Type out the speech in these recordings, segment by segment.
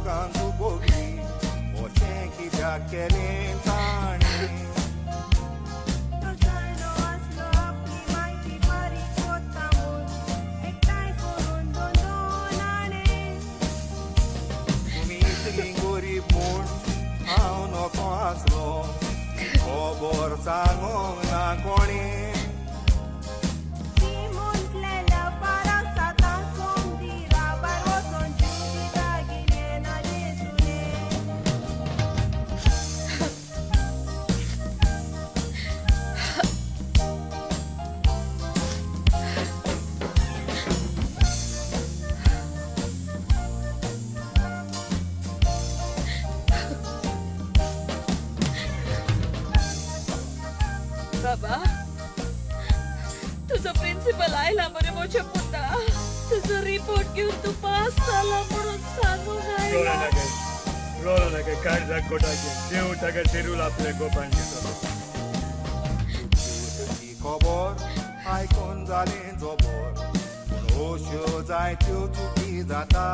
लोकांचो भोगली अशें कित्याक केलें ताणें तुमी इतली गरीब म्हूण हांव नोको आसलो खबर सांगोंक ना कोणें बाबा तुझा प्रिन्सिपल आयला मरे मोठ्या पुता तुझा रिपोर्ट घेऊन तू पास झाला म्हणून सांगून आयला रोल नका काळजाक गोटाचे देव ताका तेरूल आपले गोपान घेतलो ती खबर आयकून जालें जोबर पूण अश्यो जायत्यो चुकी जाता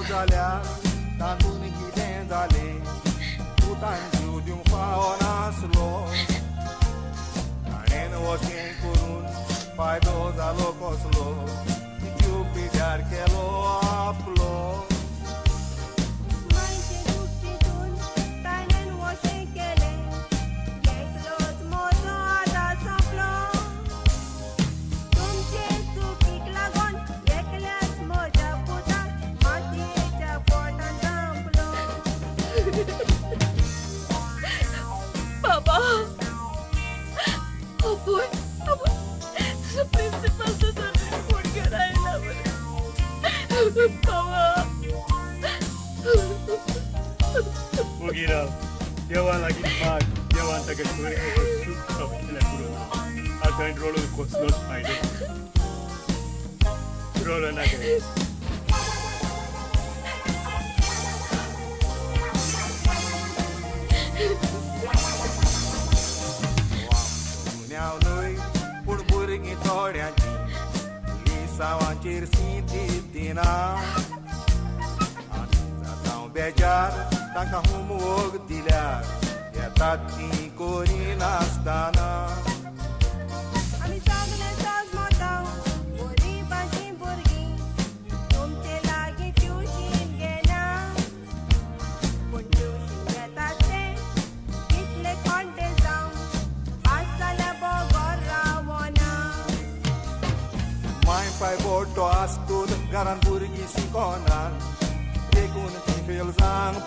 जाल्यार तातूंत कितें जालें तूं तांच्यो दिवंक फावो नासलो ताणेन अशें करून फायदो जालो कसलो तिच्यो पिड्यार केलो आपलो बाबा अबोय तुझा प्रिन्सिपल तुझा रिपोर्ट घेऊन आयला मरे बाबा मुगीरा देवा लागीं माग देवान ताका स्वर्गाचें सुख समजलें पुरो आतां रोल कसलोच फायदो रोल नाका न्यावलय पूण भुरगीं थोड्यांची लिसांवाचेर सिटी दिना आनी जाता बेजार तांकां होमवर्क दिल्यार येतात ती कोरी नासतना पाय बोटो आसतून घरान भुरगीं शिकोनात देखून ती फेल जावंक